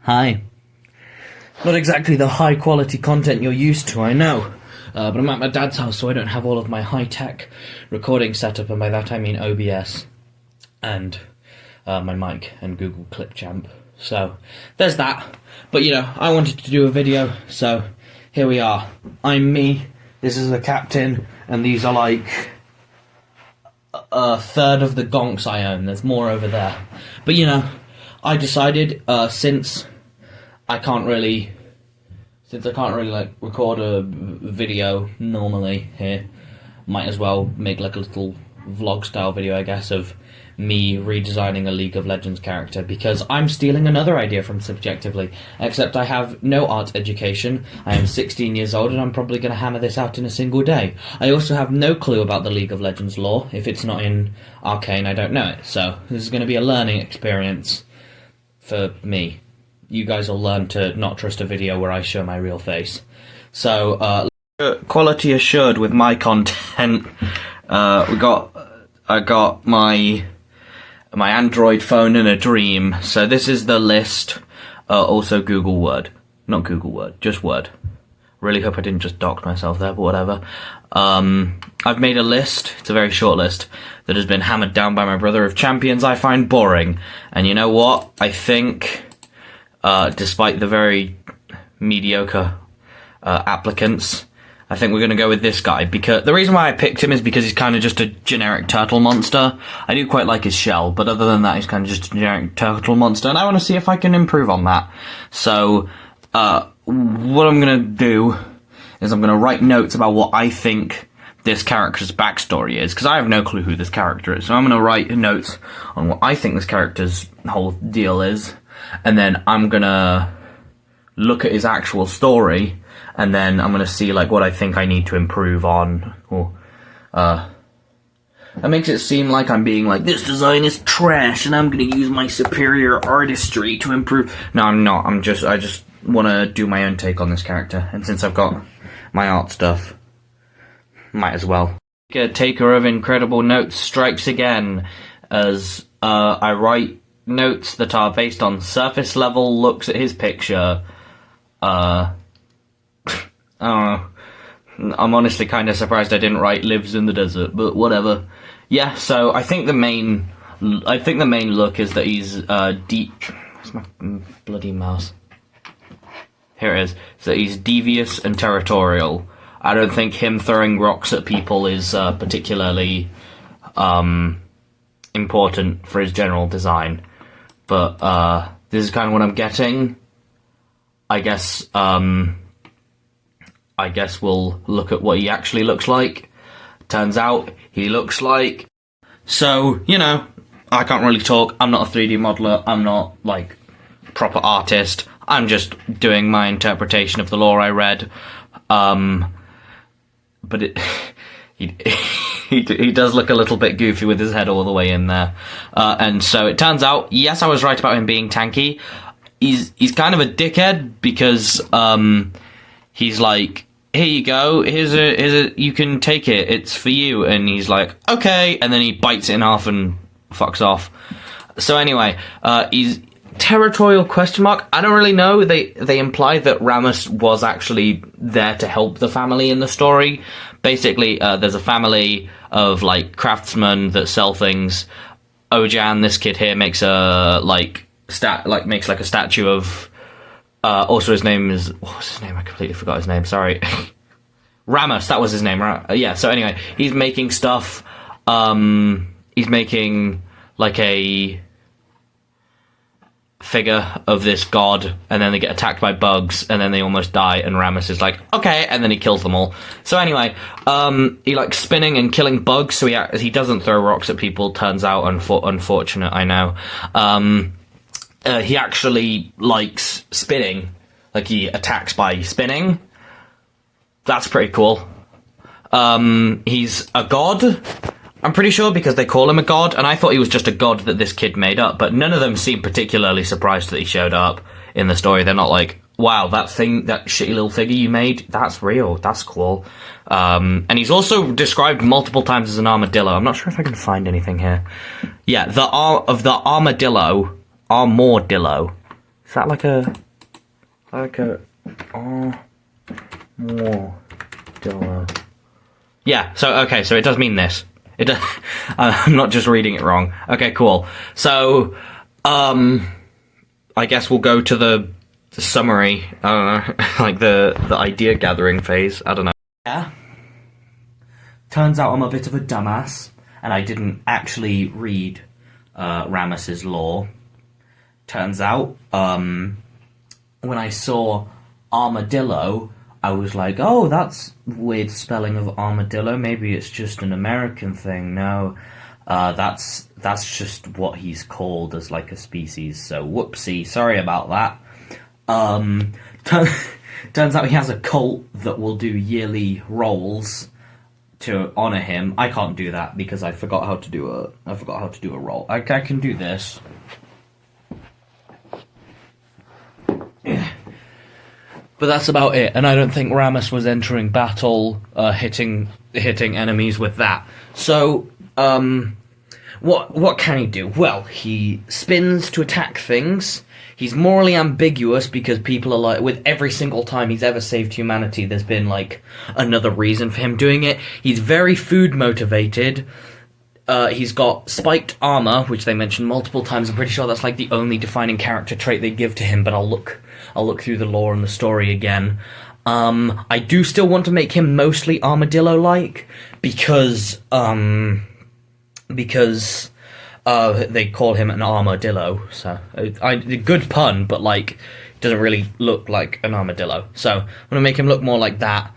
Hi. Not exactly the high quality content you're used to, I know. But I'm at my dad's house, so I don't have all of my high-tech recording setup, and by that I mean OBS and my mic and Google Clipchamp. So there's that. But you know, I wanted to do a video, so here we are. I'm me, this is the captain, and these are like a third of the gonks I own. There's more over there. But you know, I decided since I can't really like record a video normally here, might as well make like a little vlog style video, I guess, of me redesigning a League of Legends character, because I'm stealing another idea from Subjectively, except I have no art education. I am 16 years old and I'm probably going to hammer this out in a single day. I also have no clue about the League of Legends lore. If it's not in Arcane, I don't know it, so this is going to be a learning experience for me. You guys will learn to not trust a video where I show my real face. So, quality assured with my content. I got my Android phone in a dream. So this is the list. Also Google Word. Not Google Word, just Word. Really hope I didn't just dox myself there, but whatever. I've made a list, it's a very short list, that has been hammered down by my brother of champions I find boring. And you know what? I think, despite the very mediocre applicants, I think we're going to go with this guy, because the reason why I picked him is because he's kind of just a generic turtle monster. I do quite like his shell, but other than that, he's kind of just a generic turtle monster, and I want to see if I can improve on that. So, what I'm going to do is I'm going to write notes about what I think this character's backstory is, because I have no clue who this character is. So I'm going to write notes on what I think this character's whole deal is, and then I'm going to look at his actual story, and then I'm going to see like what I think I need to improve on. That makes it seem like I'm being like, this design is trash and I'm going to use my superior artistry to improve. No, I'm not. I just want to do my own take on this character, and since I've got my art stuff, might as well. A taker of incredible notes strikes again, as I write notes that are based on surface level looks at his picture. I don't know. I'm honestly kind of surprised I didn't write lives in the desert, but whatever. Yeah, so I think the main look is that he's deep. Where's my bloody mouse? Here it is. So he's devious and territorial. I don't think him throwing rocks at people is particularly important for his general design, but this is kind of what I'm getting. I guess we'll look at what he actually looks like. Turns out he looks like... So, you know, I can't really talk. I'm not a 3D modeler. I'm not, like, proper artist. I'm just doing my interpretation of the lore I read. But he does look a little bit goofy with his head all the way in there. And so it turns out, yes, I was right about him being tanky. He's kind of a dickhead, because he's like, here you go, here's a, you can take it, it's for you, and he's like, okay, and then he bites it in half and fucks off. So anyway, he's territorial question mark. I don't really know. They imply that Rammus was actually there to help the family in the story. Basically, there's a family of like craftsmen that sell things. Ojan, this kid here, makes a makes a statue of. Also, his name is... What was his name? I completely forgot his name, sorry. Rammus, that was his name, right? Yeah, so anyway, he's making stuff. He's making, like, a figure of this god, and then they get attacked by bugs, and then they almost die, and Rammus is like, okay, and then he kills them all. So anyway, he likes spinning and killing bugs, so he doesn't throw rocks at people, turns out. Unfortunate, I know. He actually likes spinning. Like, he attacks by spinning. That's pretty cool. He's a god, I'm pretty sure, because they call him a god, and I thought he was just a god that this kid made up, but none of them seem particularly surprised that he showed up in the story. They're not like, wow, that shitty little figure you made, that's real, that's cool. And he's also described multiple times as an armadillo. I'm not sure if I can find anything here. Yeah, the armadillo, Is that like a armadillo? Yeah. So okay. So it does mean this. It does. I'm not just reading it wrong. Okay. Cool. So I guess we'll go to the summary. I don't know, like the idea gathering phase. I don't know. Yeah. Turns out I'm a bit of a dumbass, and I didn't actually read Rammus's lore. Turns out, when I saw armadillo, I was like, oh, that's weird spelling of armadillo. Maybe it's just an American thing. No, that's just what he's called as like a species. So whoopsie, sorry about that. Turns out he has a cult that will do yearly rolls to honor him. I can't do that because I forgot how to do a roll. I can do this. But that's about it, and I don't think Rammus was entering battle, hitting enemies with that. So, what can he do? Well, he spins to attack things. He's morally ambiguous because people are like, with every single time he's ever saved humanity, there's been like another reason for him doing it. He's very food motivated. He's got spiked armor, which they mention multiple times. I'm pretty sure that's like the only defining character trait they give to him, but I'll look through the lore and the story again. I do still want to make him mostly armadillo-like because they call him an armadillo. So good pun, but like doesn't really look like an armadillo. So I'm gonna make him look more like that.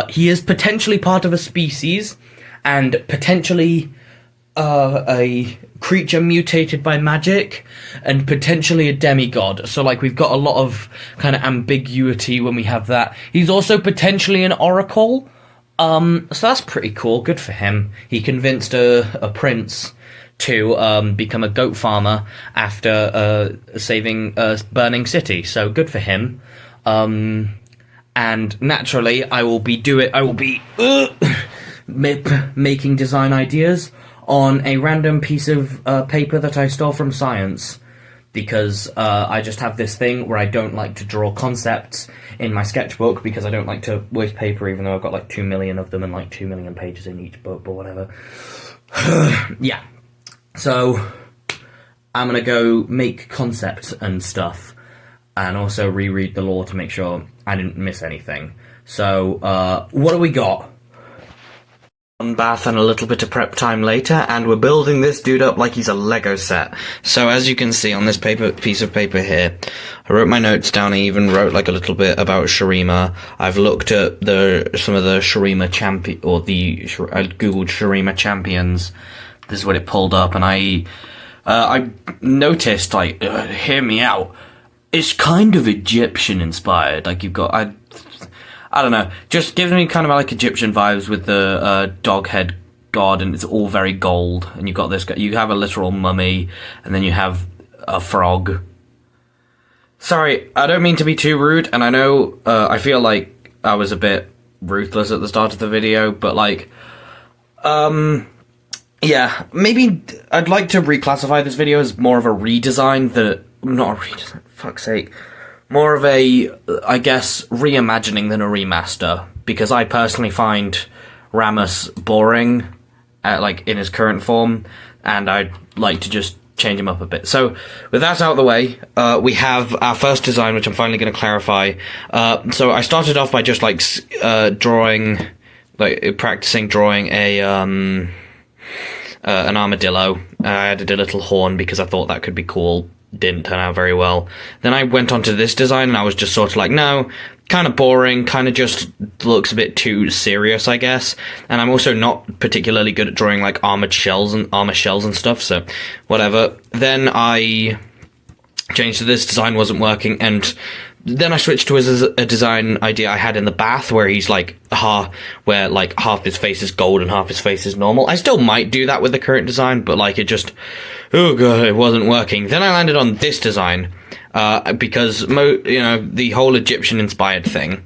He is potentially part of a species, and potentially a creature mutated by magic, and potentially a demigod. So like we've got a lot of kind of ambiguity when we have that. He's also potentially an oracle. So that's pretty cool. Good for him. He convinced a prince to become a goat farmer after saving a burning city. So good for him. And naturally, I will be making design ideas on a random piece of paper that I stole from science, because I just have this thing where I don't like to draw concepts in my sketchbook because I don't like to waste paper, even though I've got like 2 million of them and like 2 million pages in each book, but whatever. Yeah. So I'm gonna go make concepts and stuff, and also reread the lore to make sure I didn't miss anything. So what do we got? One bath and a little bit of prep time later, and we're building this dude up like he's a Lego set. So as you can see on this piece of paper here, I wrote my notes down. I even wrote like a little bit about Shurima. I've looked at some of the Shurima champion, or I googled Shurima champions. This is what it pulled up, and I noticed, like, hear me out, it's kind of Egyptian inspired. Like, you've got, I don't know, just gives me kind of like Egyptian vibes with the dog head god, and it's all very gold. And you've got this guy, you have a literal mummy, and then you have a frog. Sorry, I don't mean to be too rude, and I know I feel like I was a bit ruthless at the start of the video, but like, yeah, maybe I'd like to reclassify this video as more of a redesign not a redesign, fuck's sake. More of a, I guess, reimagining than a remaster, because I personally find Rammus boring, like, in his current form, and I'd like to just change him up a bit. So, with that out of the way, we have our first design, which I'm finally going to clarify. So I started off by just, like, practicing drawing an armadillo. I added a little horn because I thought that could be cool. Didn't turn out very well. Then I went on to this design, and I was just sort of like, no, kind of boring, kind of just looks a bit too serious, I guess. And I'm also not particularly good at drawing like armor shells and stuff, so whatever. Then I changed to this, design wasn't working, and then I switched to a design idea I had in the bath, where he's like half his face is gold and half his face is normal. I still might do that with the current design, but like it just, oh god, it wasn't working. Then I landed on this design because the whole Egyptian inspired thing.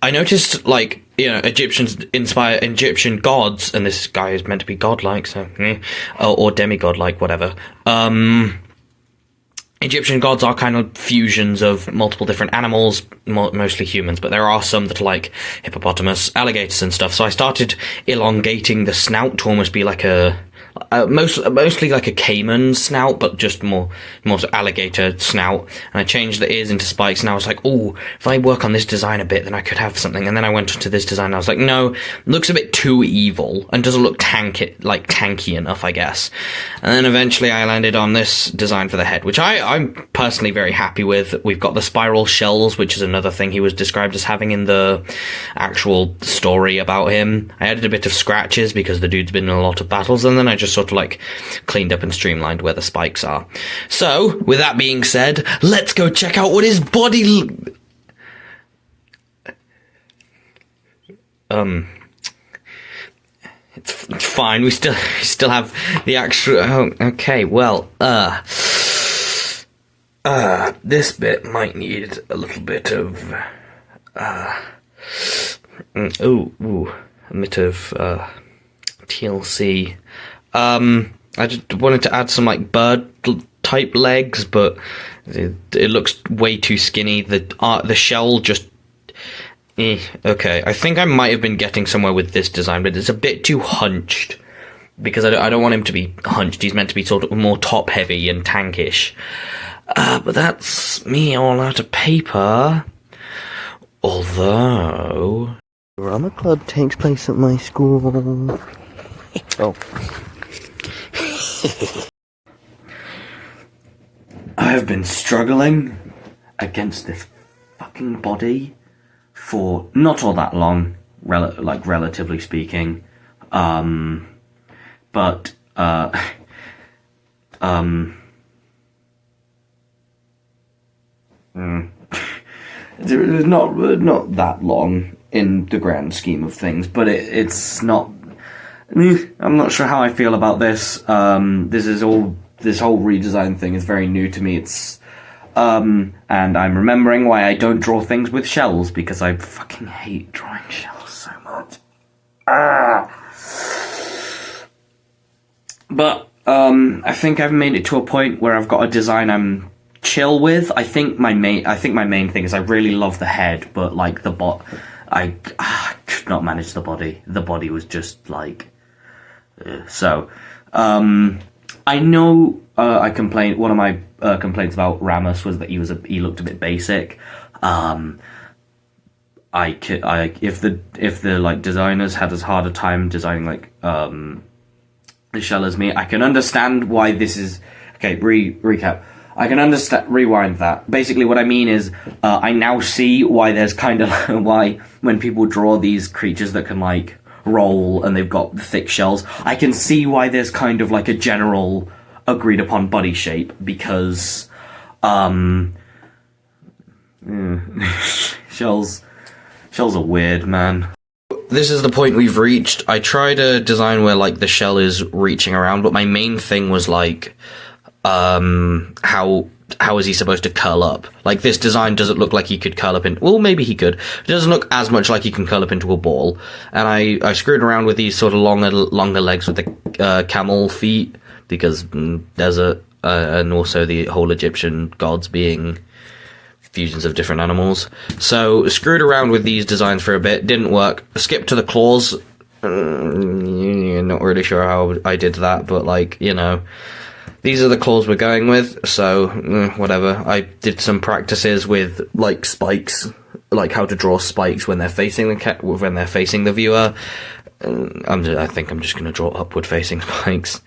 I noticed like Egyptian gods, and this guy is meant to be godlike, so or demigod like, whatever. Egyptian gods are kind of fusions of multiple different animals, mostly humans, but there are some that are like hippopotamus, alligators and stuff. So I started elongating the snout to almost be like mostly like a caiman snout, but just more sort of alligator snout. And I changed the ears into spikes, and I was like, oh, if I work on this design a bit, then I could have something. And then I went to this design, and I was like, no, looks a bit too evil, and doesn't look tanky enough, I guess. And then eventually I landed on this design for the head, which I'm personally very happy with. We've got the spiral shells, which is another thing he was described as having in the actual story about him. I added a bit of scratches because the dude's been in a lot of battles, and then I just sort of like cleaned up and streamlined where the spikes are. So, with that being said, let's go check out what his body it's fine. We still have the actual. Oh, okay. Well, this bit might need a little bit of a bit of TLC. I just wanted to add some like bird type legs, but it looks way too skinny. The shell just okay. I think I might have been getting somewhere with this design, but it's a bit too hunched because I don't want him to be hunched. He's meant to be sort of more top heavy and tankish. But that's me all out of paper. Although Drama Club takes place at my school. Oh. I have been struggling against this fucking body for not all that long, relatively speaking, but it's not that long in the grand scheme of things, but it's not. I'm not sure how I feel about this. This whole redesign thing is very new to me. It's and I'm remembering why I don't draw things with shells, because I fucking hate drawing shells so much. But I think I've made it to a point where I've got a design I'm chill with. I think my main thing is I really love the head, but like I could not manage the body. The body was just like so. I know I complained. One of my complaints about RAMMUS was that he looked a bit basic. If the like designers had as hard a time designing like the shell as me, I can understand why this is okay. Recap. I can rewind that. Basically, what I mean is, I now see why there's kind of why when people draw these creatures that can like roll and they've got thick shells, I can see why there's kind of like a general agreed upon body shape, because shells are weird, man. This is the point we've reached. I tried a design where like the shell is reaching around, but my main thing was like how is he supposed to curl up? Like, this design doesn't look like he could curl up in... Well, maybe he could. It doesn't look as much like he can curl up into a ball. And I screwed around with these sort of longer legs with the camel feet, because desert, and also the whole Egyptian gods being fusions of different animals. So, screwed around with these designs for a bit, didn't work. Skipped to the claws. Not really sure how I did that, but, like, you know... These are the claws we're going with, so whatever. I did some practices with like spikes, like how to draw spikes when they're facing the viewer. I think I'm just going to draw upward facing spikes.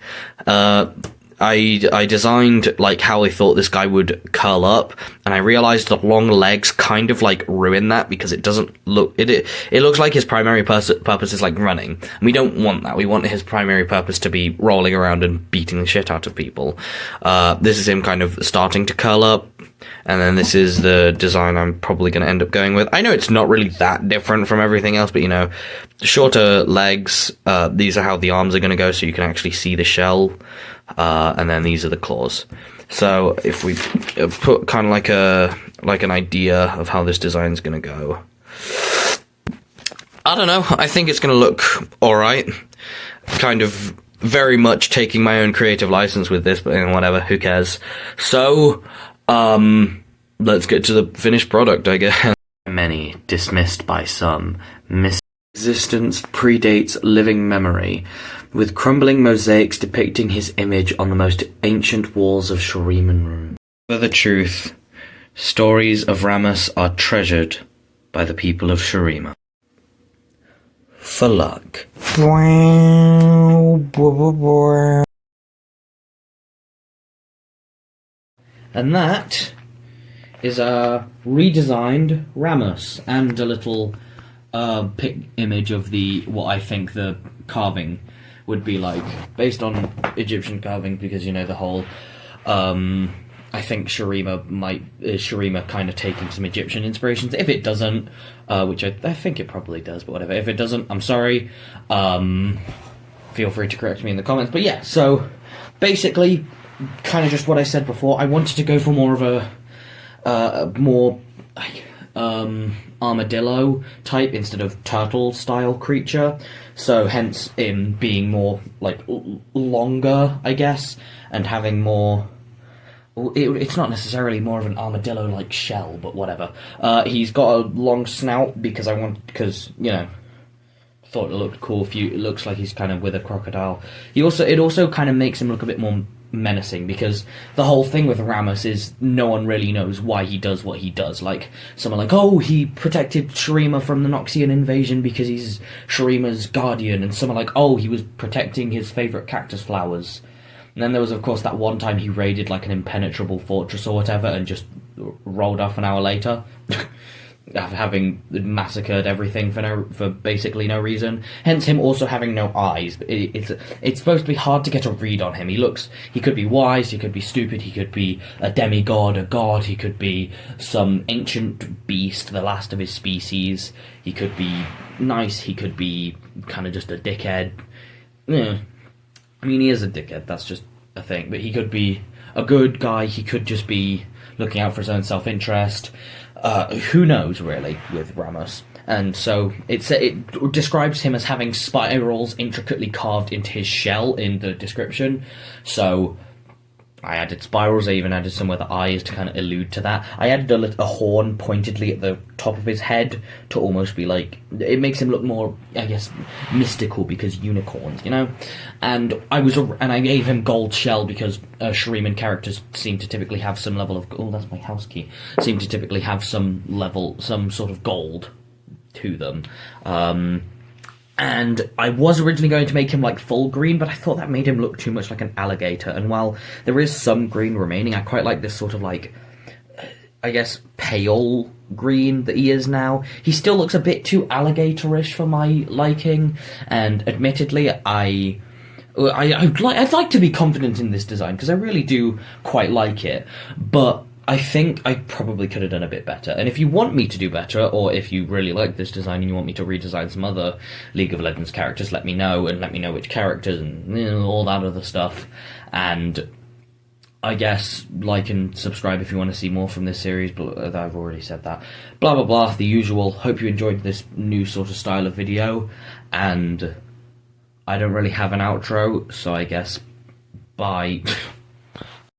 I designed like how I thought this guy would curl up, and I realized the long legs kind of like ruin that, because it doesn't look it looks like his primary purpose is like running, and we don't want that. We want his primary purpose to be rolling around and beating the shit out of people. This is him kind of starting to curl up, and then this is the design I'm probably going to end up going with. I know it's not really that different from everything else, but you know, shorter legs. These are how the arms are going to go, so you can actually see the shell. And then these are the claws. So if we put kind of like an idea of how this design is going to go, I don't know. I think it's going to look all right. Kind of very much taking my own creative license with this, but whatever, who cares. So, let's get to the finished product, I guess. Many, dismissed by some, existence predates living memory, with crumbling mosaics depicting his image on the most ancient walls of Shuriman ruins. For the truth, stories of Rammus are treasured by the people of Shurima. For luck. And that is a redesigned Rammus and a little image of what I think the carving would be like, based on Egyptian carving, because the whole I think Shurima kind of taking some Egyptian inspirations. If it doesn't, which I think it probably does, but whatever. If it doesn't, I'm sorry. Feel free to correct me in the comments. But yeah, so basically, kind of just what I said before. I wanted to go for more of a more armadillo type instead of turtle style creature. So hence him being more like longer, I guess, and having more. It's not necessarily more of an armadillo-like shell, but whatever. He's got a long snout because thought it looked cool. It looks like he's kind of with a crocodile. It also kind of makes him look a bit more menacing, because the whole thing with Rammus is no one really knows why he does what he does. Like, some are like, oh, he protected Shurima from the Noxian invasion because he's Shurima's guardian, and some are like, oh, he was protecting his favourite cactus flowers. And then there was, of course, that one time he raided, like, an impenetrable fortress or whatever and just rolled off an hour later, having massacred everything for basically no reason. Hence him also having no eyes. It's supposed to be hard to get a read on him. He could be wise, he could be stupid, he could be a demigod, a god, he could be some ancient beast, the last of his species. He could be nice, he could be kind of just a dickhead. Yeah. I mean, he is a dickhead, that's just a thing, but he could be a good guy, he could just be looking out for his own self-interest. Who knows, really, with Rammus. And so it describes him as having spirals intricately carved into his shell in the description. So I added spirals, I even added some with the eyes to kind of allude to that. I added a horn pointedly at the top of his head to almost be like, it makes him look more, I guess, mystical, because unicorns, And I gave him gold shell because Shuriman characters seem to typically have some level of, oh, that's my house key, seem to typically have some sort of gold to them. And I was originally going to make him like full green, but I thought that made him look too much like an alligator. And while there is some green remaining, I quite like this sort of like, I guess, pale green that he is now. He still looks a bit too alligatorish for my liking, and admittedly, I'd like to be confident in this design, because I really do quite like it, but I think I probably could have done a bit better. And if you want me to do better, or if you really like this design and you want me to redesign some other League of Legends characters, let me know, and let me know which characters, and all that other stuff. And I guess like and subscribe if you want to see more from this series, but I've already said that. Blah, blah, blah, the usual. Hope you enjoyed this new sort of style of video, and I don't really have an outro, so I guess bye.